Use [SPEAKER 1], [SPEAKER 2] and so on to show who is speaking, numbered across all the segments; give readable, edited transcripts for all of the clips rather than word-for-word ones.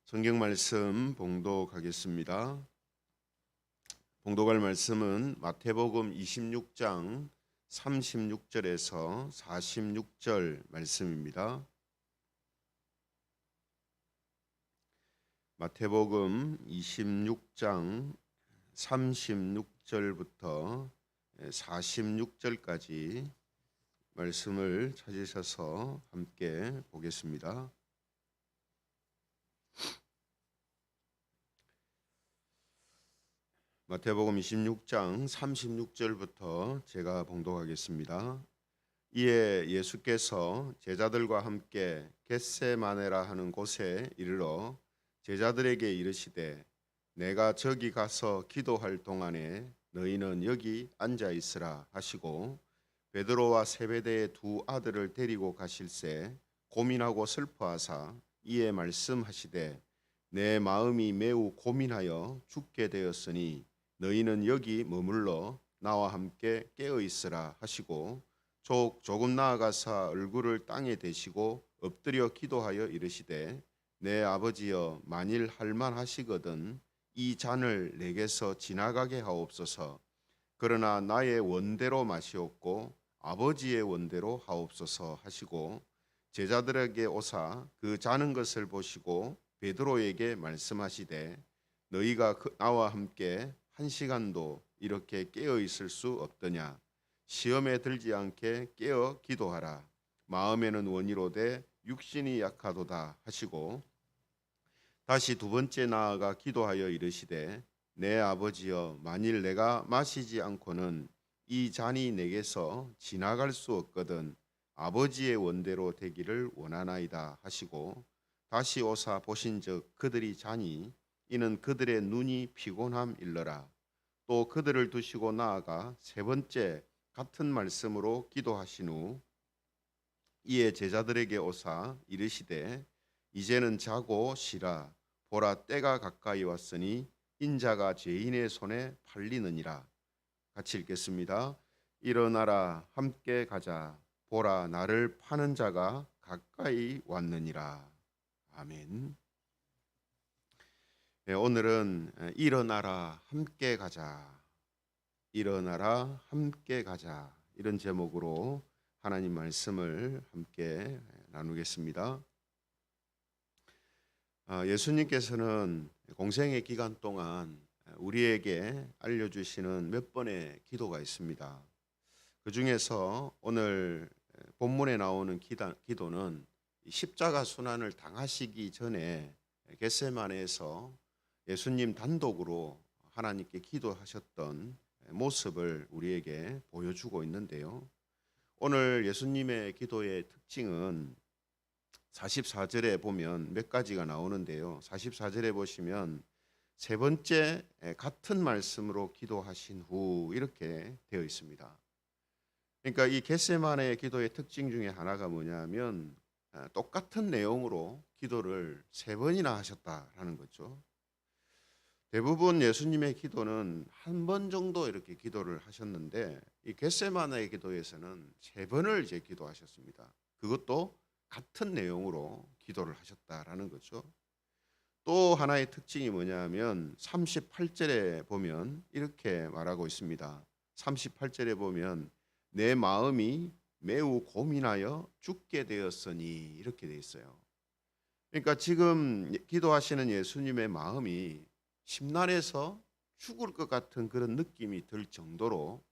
[SPEAKER 1] 성경 말씀 봉독하겠습니다. 봉독할 말씀은 마태복음 26장 36절에서 46절 말씀입니다. 마태복음 26장 36절부터 46절까지 말씀을 찾으셔서 함께 보겠습니다. 마태복음 26장 36절부터 제가 봉독하겠습니다. 이에 예수께서 제자들과 함께 겟세마네라 하는 곳에 이르러 제자들에게 이르시되 내가 저기 가서 기도할 동안에 너희는 여기 앉아 있으라 하시고 베드로와 세베대의 두 아들을 데리고 가실새 고민하고 슬퍼하사 이에 말씀하시되 내 마음이 매우 고민하여 죽게 되었으니 너희는 여기 머물러 나와 함께 깨어 있으라 하시고 조금 나아가사 얼굴을 땅에 대시고 엎드려 기도하여 이르시되 내 아버지여 만일 할만하시거든 이 잔을 내게서 지나가게 하옵소서. 그러나 나의 원대로 마시옵고 아버지의 원대로 하옵소서 하시고 제자들에게 오사 그 자는 것을 보시고 베드로에게 말씀하시되 너희가 나와 함께 1시간도 이렇게 깨어 있을 수 없더냐. 시험에 들지 않게 깨어 기도하라. 마음에는 원이로되 육신이 약하도다 하시고 다시 두 번째 나아가 기도하여 이르시되 내 아버지여 만일 내가 마시지 않고는 이 잔이 내게서 지나갈 수 없거든 아버지의 원대로 되기를 원하나이다 하시고 다시 오사 보신즉 그들이 자니 이는 그들의 눈이 피곤함 일러라. 또 그들을 두시고 나아가 세 번째 같은 말씀으로 기도하신 후 이에 제자들에게 오사 이르시되 이제는 자고 쉬라. 보라 때가 가까이 왔으니 인자가 죄인의 손에 팔리느니라. 같이 읽겠습니다. 일어나라 함께 가자. 보라 나를 파는 자가 가까이 왔느니라. 아멘. 네, 오늘은 일어나라 함께 가자. 일어나라 함께 가자. 이런 제목으로 하나님 말씀을 함께 나누겠습니다. 예수님께서는 공생의 기간 동안 우리에게 알려주시는 몇 번의 기도가 있습니다. 그 중에서 오늘 본문에 나오는 기도는 십자가 순환을 당하시기 전에 겟세마네에서 예수님 단독으로 하나님께 기도하셨던 모습을 우리에게 보여주고 있는데요. 오늘 예수님의 기도의 특징은 44절에 보면 몇 가지가 나오는데요. 44절에 보시면 세 번째 같은 말씀으로 기도하신 후 이렇게 되어 있습니다. 그러니까 이 겟세마네의 기도의 특징 중에 하나가 뭐냐면 똑같은 내용으로 기도를 세 번이나 하셨다라는 거죠. 대부분 예수님의 기도는 한 번 정도 이렇게 기도를 하셨는데 이 겟세마네의 기도에서는 세 번을 이제 기도하셨습니다. 그것도 같은 내용으로 기도를 하셨다라는 거죠. 또 하나의 특징이 뭐냐면 38절에 보면 이렇게 말하고 있습니다. 38절에 보면 내 마음이 매우 고민하여 죽게 되었으니 이렇게 돼 있어요. 그러니까 지금 기도하시는 예수님의 마음이 심란해서 죽을 것 같은 그런 느낌이 들 정도로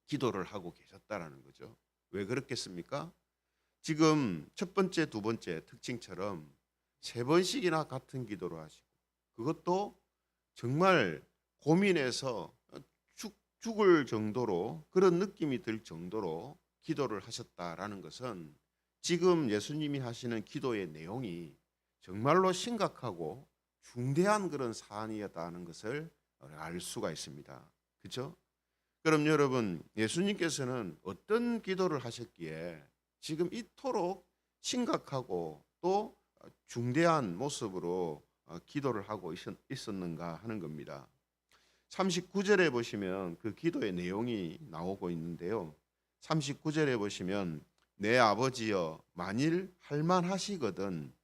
[SPEAKER 1] 기도를 하고 계셨다라는 거죠. 왜 그렇겠습니까? 지금 첫 번째, 두 번째 특징처럼 세 번씩이나 같은 기도를 하시고 그것도 정말 고민해서 죽을 정도로 그런 느낌이 들 정도로 기도를 하셨다라는 것은 지금 예수님이 하시는 기도의 내용이 정말로 심각하고 중대한 그런 사안이었다는 것을 알 수가 있습니다. 그렇죠? 그럼 여러분 예수님께서는 어떤 기도를 하셨기에 지금 이토록 심각하고 또 중대한 모습으로 기도를 하고 있었는가 하는 겁니다. 39절에 보시면 그 기도의 내용이 나오고 있는데요. 39절에 보시면 내 아버지여 만일 할만하시거든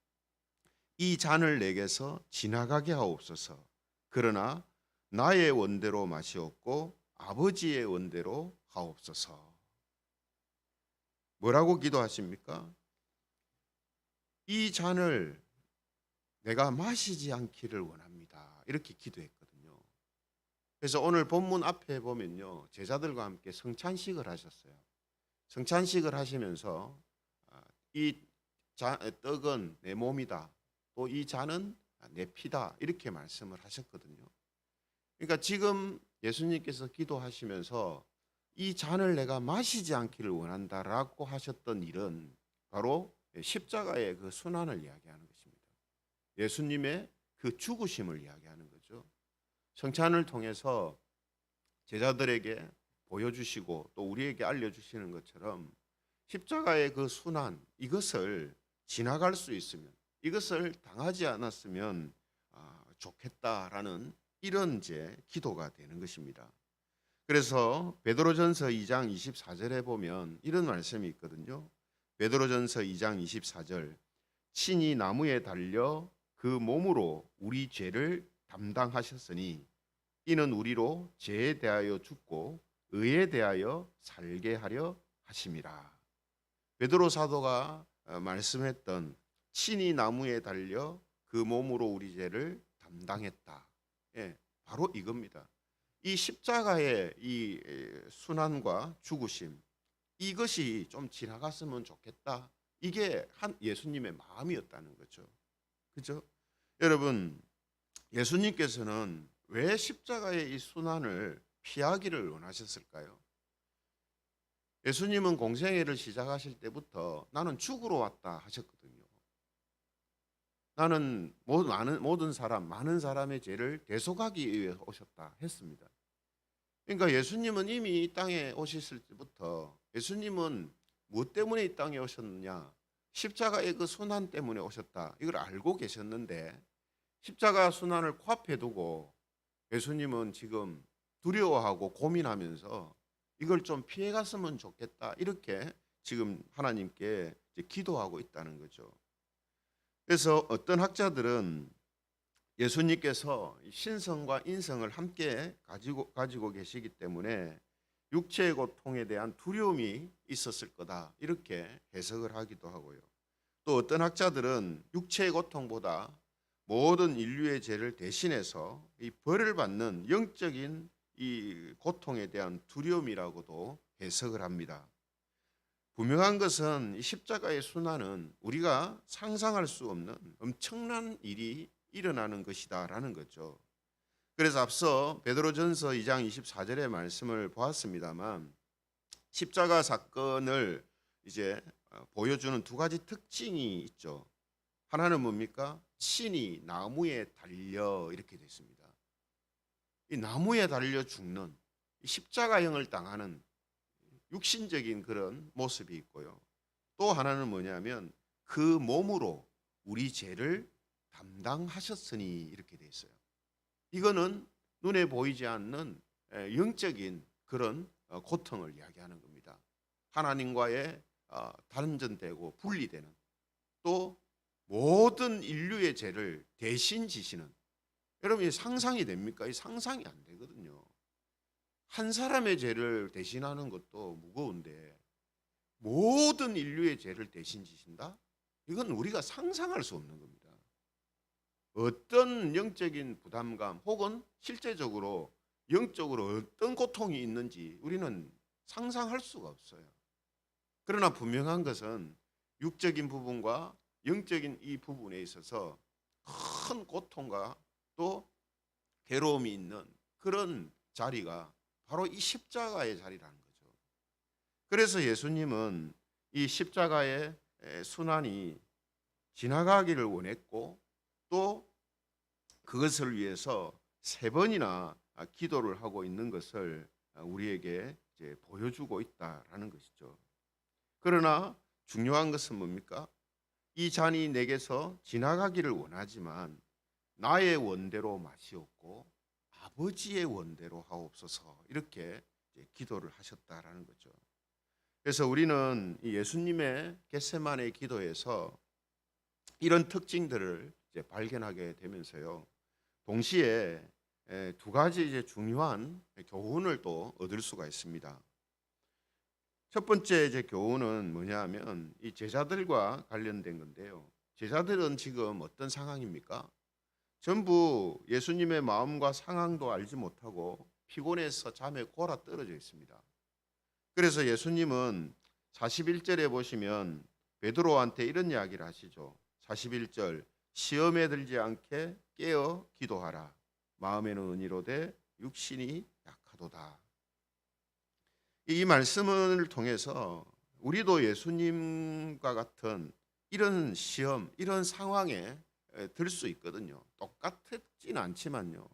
[SPEAKER 1] 이 잔을 내게서 지나가게 하옵소서. 그러나 나의 원대로 마시옵고 아버지의 원대로 하옵소서. 뭐라고 기도하십니까? 이 잔을 내가 마시지 않기를 원합니다. 이렇게 기도했거든요. 그래서 오늘 본문 앞에 보면요, 제자들과 함께 성찬식을 하셨어요. 성찬식을 하시면서 이 떡은 내 몸이다. 또 이 잔은 내 피다. 이렇게 말씀을 하셨거든요. 그러니까 지금 예수님께서 기도하시면서 이 잔을 내가 마시지 않기를 원한다라고 하셨던 일은 바로 십자가의 그 순환을 이야기하는 것입니다. 예수님의 그 죽으심을 이야기하는 거죠. 성찬을 통해서 제자들에게 보여주시고 또 우리에게 알려주시는 것처럼 십자가의 그 순환, 이것을 지나갈 수 있으면, 이것을 당하지 않았으면 좋겠다라는 이런 이제 기도가 되는 것입니다. 그래서 베드로전서 2장 24절에 보면 이런 말씀이 있거든요. 베드로전서 2장 24절, 친히 나무에 달려 그 몸으로 우리 죄를 담당하셨으니 이는 우리로 죄에 대하여 죽고 의에 대하여 살게 하려 하심이라. 베드로 사도가 말씀했던 친히 나무에 달려 그 몸으로 우리 죄를 담당했다. 예, 바로 이겁니다. 이 십자가의 이 순환과 죽으심, 이것이 좀 지나갔으면 좋겠다. 이게 한 예수님의 마음이었다는 거죠. 그죠? 여러분, 예수님께서는 왜 십자가의 이 순환을 피하기를 원하셨을까요? 예수님은 공생애를 시작하실 때부터 나는 죽으러 왔다 하셨거든요. 나는 모든 사람, 많은 사람의 죄를 대속하기 위해 오셨다 했습니다. 그러니까 예수님은 이미 이 땅에 오셨을 때부터 예수님은 무엇 때문에 이 땅에 오셨느냐? 십자가의 그 순환 때문에 오셨다. 이걸 알고 계셨는데 십자가 순환을 코앞에 두고 예수님은 지금 두려워하고 고민하면서 이걸 좀 피해갔으면 좋겠다. 이렇게 지금 하나님께 이제 기도하고 있다는 거죠. 그래서 어떤 학자들은 예수님께서 신성과 인성을 함께 가지고 계시기 때문에 육체의 고통에 대한 두려움이 있었을 거다. 이렇게 해석을 하기도 하고요. 또 어떤 학자들은 육체의 고통보다 모든 인류의 죄를 대신해서 이 벌을 받는 영적인 이 고통에 대한 두려움이라고도 해석을 합니다. 분명한 것은 이 십자가의 순환은 우리가 상상할 수 없는 엄청난 일이 일어나는 것이다라는 거죠. 그래서 앞서 베드로전서 2장 24절의 말씀을 보았습니다만 십자가 사건을 이제 보여주는 두 가지 특징이 있죠. 하나는 뭡니까? 친히 나무에 달려 이렇게 되어 있습니다. 이 나무에 달려 죽는 이 십자가형을 당하는 육신적인 그런 모습이 있고요. 또 하나는 뭐냐면 그 몸으로 우리 죄를 담당하셨으니 이렇게 되어 있어요. 이거는 눈에 보이지 않는 영적인 그런 고통을 이야기하는 겁니다. 하나님과의 단전되고 분리되는, 또 모든 인류의 죄를 대신 지시는, 여러분 이 상상이 됩니까? 이 상상이 안 되거든요. 한 사람의 죄를 대신하는 것도 무거운데 모든 인류의 죄를 대신 지신다? 이건 우리가 상상할 수 없는 겁니다. 어떤 영적인 부담감 혹은 실제적으로 영적으로 어떤 고통이 있는지 우리는 상상할 수가 없어요. 그러나 분명한 것은 육적인 부분과 영적인 이 부분에 있어서 큰 고통과 또 괴로움이 있는 그런 자리가 바로 이 십자가의 자리라는 거죠. 그래서 예수님은 이 십자가의 순환이 지나가기를 원했고 또 그것을 위해서 3번이나 기도를 하고 있는 것을 우리에게 이제 보여주고 있다라는 것이죠. 그러나 중요한 것은 뭡니까? 이 잔이 내게서 지나가기를 원하지만 나의 원대로 마시옵고 아버지의 원대로 하옵소서 이렇게 이제 기도를 하셨다라는 거죠. 그래서 우리는 이 예수님의 겟세마네 기도에서 이런 특징들을 이제 발견하게 되면서요. 동시에 두 가지 이제 중요한 교훈을 또 얻을 수가 있습니다. 첫 번째 이제 교훈은 뭐냐면 이 제자들과 관련된 건데요. 제자들은 지금 어떤 상황입니까? 전부 예수님의 마음과 상황도 알지 못하고 피곤해서 잠에 골아 떨어져 있습니다. 그래서 예수님은 41절에 보시면 베드로한테 이런 이야기를 하시죠. 41절 시험에 들지 않게 깨어 기도하라. 마음에는 은이로되 육신이 약하도다. 이 말씀을 통해서 우리도 예수님과 같은 이런 시험, 이런 상황에 들 수 있거든요. 똑같진 않지만요.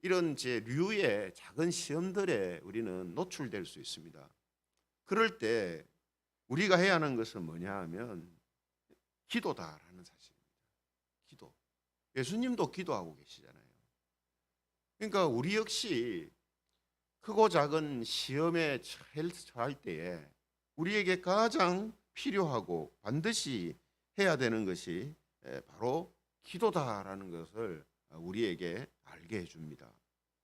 [SPEAKER 1] 이런 제 류의 작은 시험들에 우리는 노출될 수 있습니다. 그럴 때 우리가 해야 하는 것은 뭐냐 하면 기도다라는 사실입니다. 기도. 예수님도 기도하고 계시잖아요. 그러니까 우리 역시 크고 작은 시험에 처할 때에 우리에게 가장 필요하고 반드시 해야 되는 것이 바로 기도다라는 것을 우리에게 알게 해줍니다.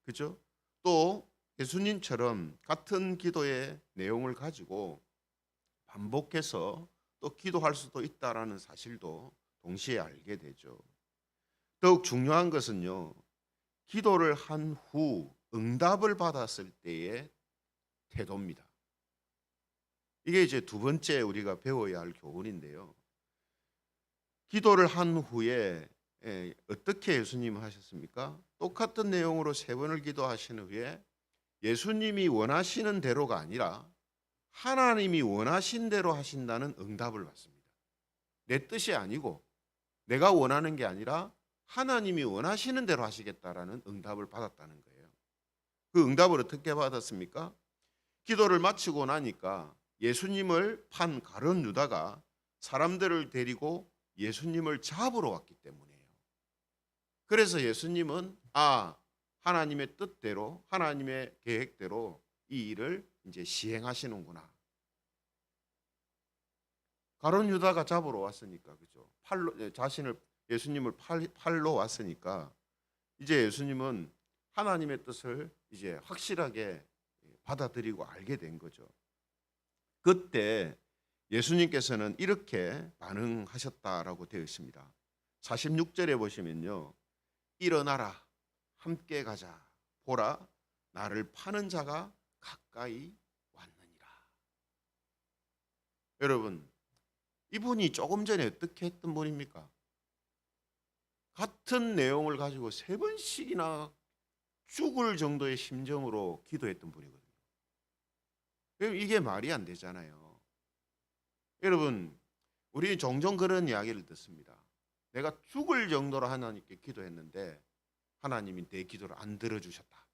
[SPEAKER 1] 그죠? 또 예수님처럼 같은 기도의 내용을 가지고 반복해서 또 기도할 수도 있다라는 사실도 동시에 알게 되죠. 더욱 중요한 것은요. 기도를 한 후 응답을 받았을 때의 태도입니다. 이게 이제 두 번째 우리가 배워야 할 교훈인데요. 기도를 한 후에 어떻게 예수님 하셨습니까? 똑같은 내용으로 3번을 기도하신 후에 예수님이 원하시는 대로가 아니라 하나님이 원하신 대로 하신다는 응답을 받습니다. 내 뜻이 아니고 내가 원하는 게 아니라 하나님이 원하시는 대로 하시겠다라는 응답을 받았다는 거예요. 그 응답을 어떻게 받았습니까? 기도를 마치고 나니까 예수님을 판 가룟 유다가 사람들을 데리고 예수님을 잡으러 왔기 때문이에요. 그래서 예수님은 하나님의 뜻대로 하나님의 계획대로 이 일을 이제 시행하시는구나. 가룟 유다가 잡으러 왔으니까 그죠? 예수님을 팔로 왔으니까 이제 예수님은 하나님의 뜻을 이제 확실하게 받아들이고 알게 된 거죠. 그때 예수님께서는 이렇게 반응하셨다라고 되어 있습니다. 46절에 보시면요. 일어나라 함께 가자 보라 나를 파는 자가 가까이 왔느니라. 여러분 이분이 조금 전에 어떻게 했던 분입니까? 같은 내용을 가지고 3번씩이나 죽을 정도의 심정으로 기도했던 분이거든요. 이게 말이 안 되잖아요. 여러분 우리 종종 그런 이야기를 듣습니다. 내가 죽을 정도로 하나님께 기도했는데 하나님이 내 기도를 안 들어주셨다.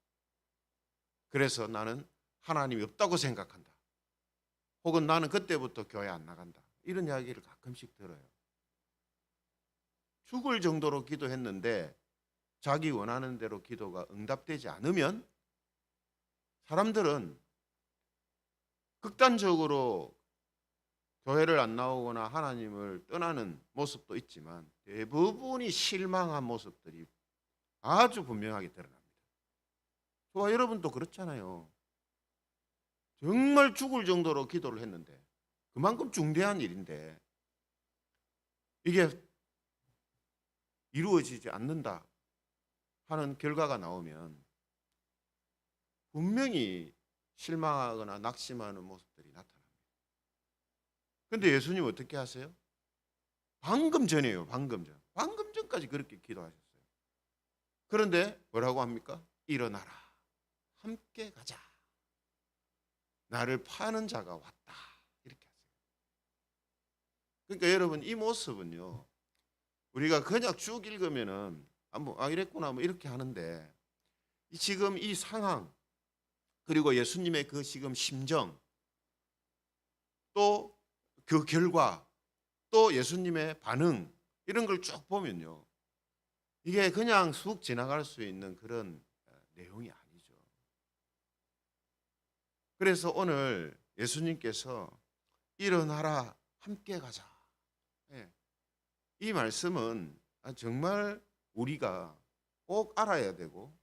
[SPEAKER 1] 그래서 나는 하나님이 없다고 생각한다. 혹은 나는 그때부터 교회 안 나간다. 이런 이야기를 가끔씩 들어요. 죽을 정도로 기도했는데 자기 원하는 대로 기도가 응답되지 않으면 사람들은 극단적으로 교회를 안 나오거나 하나님을 떠나는 모습도 있지만 대부분이 실망한 모습들이 아주 분명하게 드러납니다. 저와 여러분도 그렇잖아요. 정말 죽을 정도로 기도를 했는데 그만큼 중대한 일인데 이게 이루어지지 않는다 하는 결과가 나오면 분명히 실망하거나 낙심하는 모습들이 나타납니다. 그런데 예수님 어떻게 하세요? 방금 전이에요. 방금 전까지 그렇게 기도하셨어요. 그런데 뭐라고 합니까? 일어나라. 함께 가자. 나를 파는 자가 왔다. 이렇게 하세요. 그러니까 여러분 이 모습은요. 우리가 그냥 쭉 읽으면은 이랬구나 뭐 이렇게 하는데 지금 이 상황 그리고 예수님의 그 지금 심정 또 그 결과 또 예수님의 반응 이런 걸 쭉 보면요. 이게 그냥 쑥 지나갈 수 있는 그런 내용이 아니죠. 그래서 오늘 예수님께서 일어나라 함께 가자. 예. 이 말씀은 정말 우리가 꼭 알아야 되고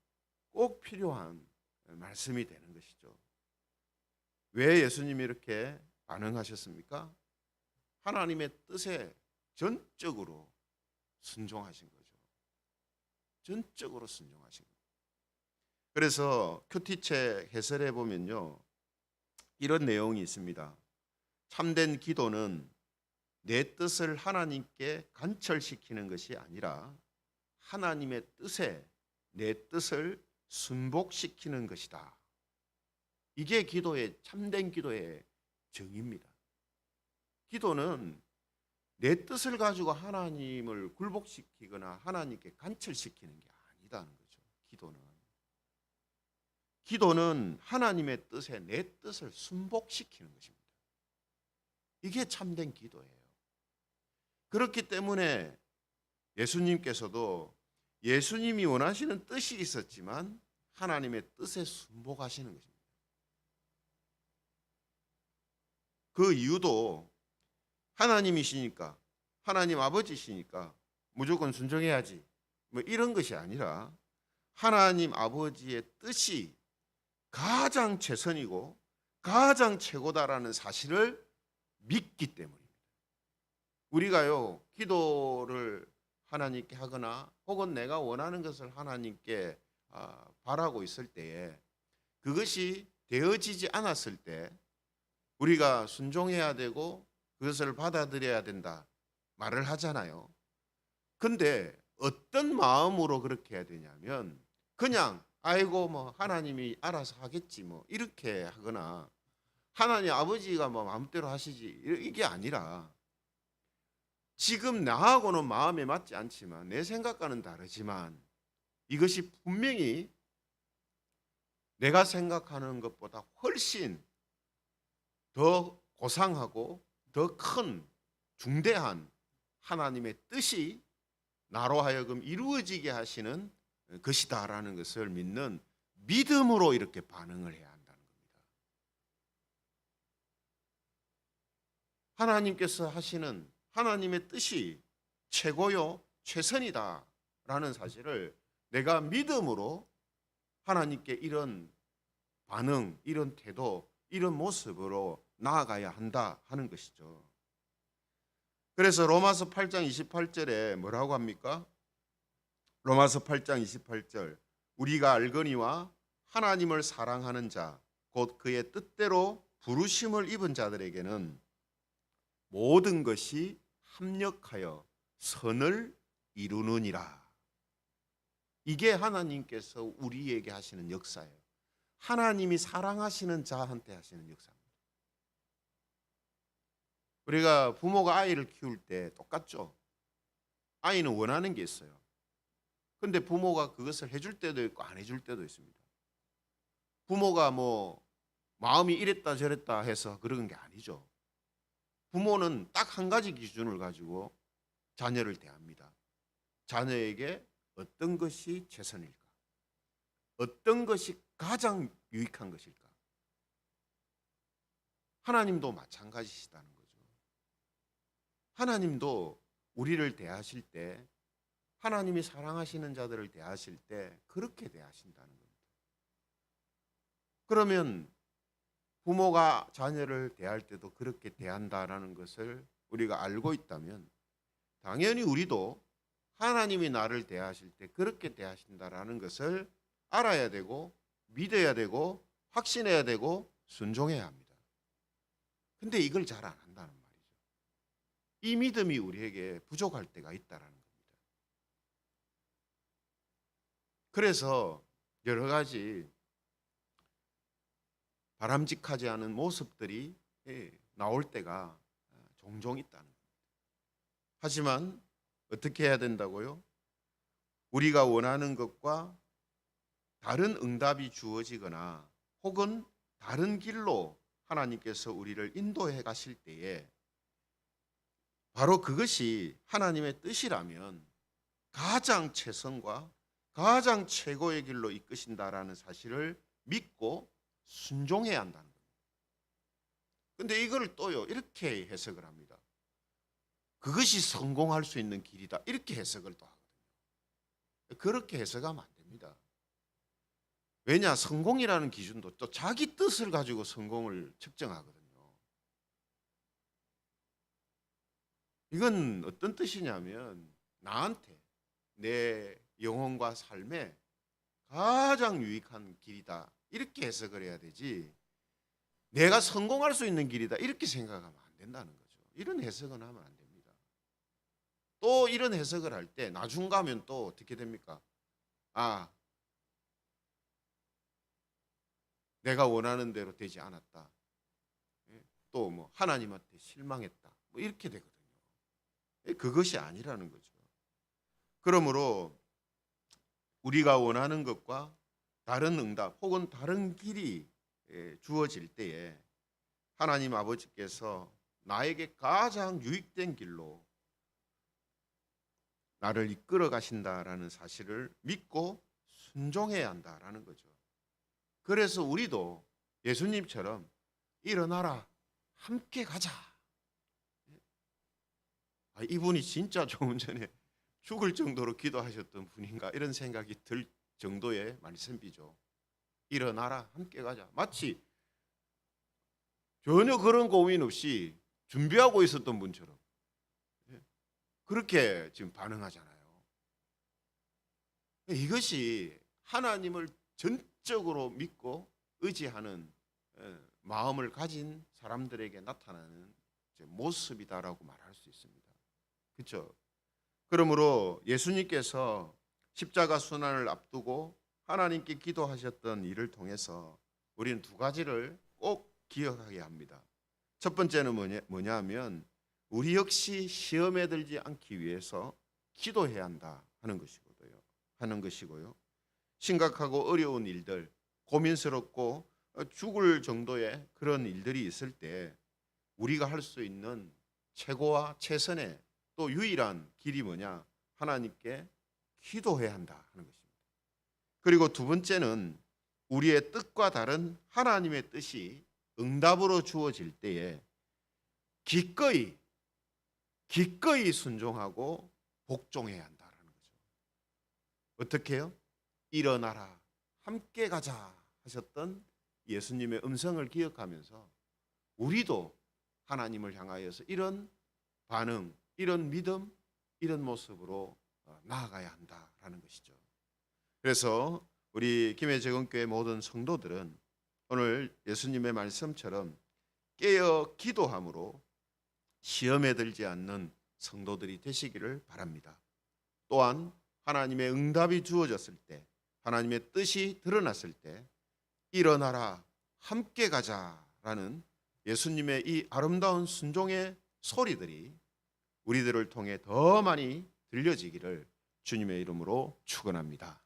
[SPEAKER 1] 꼭 필요한 말씀이 되는 것이죠. 왜 예수님이 이렇게 반응하셨습니까? 하나님의 뜻에 전적으로 순종하신 거죠. 전적으로 순종하신 거예요. 그래서 큐티책 해설해 보면요, 이런 내용이 있습니다. 참된 기도는 내 뜻을 하나님께 간철시키는 것이 아니라 하나님의 뜻에 내 뜻을 순복시키는 것이다. 이게 참된 기도의 정의입니다. 기도는 내 뜻을 가지고 하나님을 굴복시키거나 하나님께 간철시키는 게 아니다는 거죠. 기도는 하나님의 뜻에 내 뜻을 순복시키는 것입니다. 이게 참된 기도예요. 그렇기 때문에 예수님께서도 예수님이 원하시는 뜻이 있었지만 하나님의 뜻에 순복하시는 것입니다. 그 이유도 하나님이시니까, 하나님 아버지시니까 무조건 순종해야지 뭐 이런 것이 아니라 하나님 아버지의 뜻이 가장 최선이고 가장 최고다라는 사실을 믿기 때문입니다. 우리가요, 기도를 하나님께 하거나 혹은 내가 원하는 것을 하나님께 바라고 있을 때에 그것이 되어지지 않았을 때 우리가 순종해야 되고 그것을 받아들여야 된다 말을 하잖아요. 근데 어떤 마음으로 그렇게 해야 되냐면 그냥 아이고 뭐 하나님이 알아서 하겠지 뭐 이렇게 하거나 하나님 아버지가 뭐 마음대로 하시지 이게 아니라 지금 나하고는 마음에 맞지 않지만 내 생각과는 다르지만 이것이 분명히 내가 생각하는 것보다 훨씬 더 고상하고 더 큰 중대한 하나님의 뜻이 나로 하여금 이루어지게 하시는 것이다라는 것을 믿는 믿음으로 이렇게 반응을 해야 한다는 겁니다. 하나님께서 하시는 하나님의 뜻이 최고요, 최선이다라는 사실을 내가 믿음으로 하나님께 이런 반응, 이런 태도, 이런 모습으로 나아가야 한다 하는 것이죠. 그래서 로마서 8장 28절에 뭐라고 합니까? 로마서 8장 28절 우리가 알거니와 하나님을 사랑하는 자 곧 그의 뜻대로 부르심을 입은 자들에게는 모든 것이 합력하여 선을 이루느니라. 이게 하나님께서 우리에게 하시는 역사예요. 하나님이 사랑하시는 자한테 하시는 역사입니다. 우리가 부모가 아이를 키울 때 똑같죠. 아이는 원하는 게 있어요. 근데 부모가 그것을 해줄 때도 있고 안 해줄 때도 있습니다. 부모가 뭐 마음이 이랬다 저랬다 해서 그런 게 아니죠. 부모는 딱 한 가지 기준을 가지고 자녀를 대합니다. 자녀에게 어떤 것이 최선일까? 어떤 것이 가장 유익한 것일까? 하나님도 마찬가지시다는 거죠. 하나님도 우리를 대하실 때 하나님이 사랑하시는 자들을 대하실 때 그렇게 대하신다는 겁니다. 그러면 부모가 자녀를 대할 때도 그렇게 대한다라는 것을 우리가 알고 있다면 당연히 우리도 하나님이 나를 대하실 때 그렇게 대하신다라는 것을 알아야 되고 믿어야 되고 확신해야 되고 순종해야 합니다. 근데 이걸 잘 안 한다는 말이죠. 이 믿음이 우리에게 부족할 때가 있다라는 겁니다. 그래서 여러 가지 바람직하지 않은 모습들이 나올 때가 종종 있다는 겁니다. 하지만 어떻게 해야 된다고요? 우리가 원하는 것과 다른 응답이 주어지거나 혹은 다른 길로 하나님께서 우리를 인도해 가실 때에 바로 그것이 하나님의 뜻이라면 가장 최선과 가장 최고의 길로 이끄신다라는 사실을 믿고 순종해야 한다는 겁니다. 근데 이걸 또요 이렇게 해석을 합니다. 그것이 성공할 수 있는 길이다. 이렇게 해석을 또 하거든요. 그렇게 해석하면 안 됩니다. 왜냐? 성공이라는 기준도 또 자기 뜻을 가지고 성공을 측정하거든요. 이건 어떤 뜻이냐면 나한테 내 영혼과 삶에 가장 유익한 길이다. 이렇게 해석을 해야 되지. 내가 성공할 수 있는 길이다. 이렇게 생각하면 안 된다는 거죠. 이런 해석은 하면 안 됩니다. 또 이런 해석을 할 때 나중 가면 또 어떻게 됩니까? 아, 내가 원하는 대로 되지 않았다. 또 뭐 하나님한테 실망했다. 뭐 이렇게 되거든요. 그것이 아니라는 거죠. 그러므로 우리가 원하는 것과 다른 응답 혹은 다른 길이 주어질 때에 하나님 아버지께서 나에게 가장 유익된 길로 나를 이끌어 가신다라는 사실을 믿고 순종해야 한다라는 거죠. 그래서 우리도 예수님처럼 일어나라, 함께 가자. 이분이 진짜 조금 전에 죽을 정도로 기도하셨던 분인가 이런 생각이 들 정도의 말씀이죠. 일어나라, 함께 가자. 마치 전혀 그런 고민 없이 준비하고 있었던 분처럼 그렇게 지금 반응하잖아요. 이것이 하나님을 전적으로 믿고 의지하는 마음을 가진 사람들에게 나타나는 모습이다라고 말할 수 있습니다. 그렇죠? 그러므로 예수님께서 십자가 순환을 앞두고 하나님께 기도하셨던 일을 통해서 우리는 두 가지를 꼭 기억하게 합니다. 첫 번째는 뭐냐 하면 우리 역시 시험에 들지 않기 위해서 기도해야 한다 하는 것이고요. 심각하고 어려운 일들, 고민스럽고 죽을 정도의 그런 일들이 있을 때 우리가 할 수 있는 최고와 최선의 또 유일한 길이 뭐냐? 하나님께 기도해야 한다 하는 것입니다. 그리고 두 번째는 우리의 뜻과 다른 하나님의 뜻이 응답으로 주어질 때에 기꺼이 순종하고 복종해야 한다는 거죠. 어떻게 해요? 일어나라, 함께 가자 하셨던 예수님의 음성을 기억하면서 우리도 하나님을 향하여서 이런 반응, 이런 믿음, 이런 모습으로 나아가야 한다라는 것이죠. 그래서 우리 김해제공교회 모든 성도들은 오늘 예수님의 말씀처럼 깨어 기도함으로 시험에 들지 않는 성도들이 되시기를 바랍니다. 또한 하나님의 응답이 주어졌을 때, 하나님의 뜻이 드러났을 때 일어나라, 함께 가자라는 예수님의 이 아름다운 순종의 소리들이 우리들을 통해 더 많이 들려지기를 주님의 이름으로 축원합니다.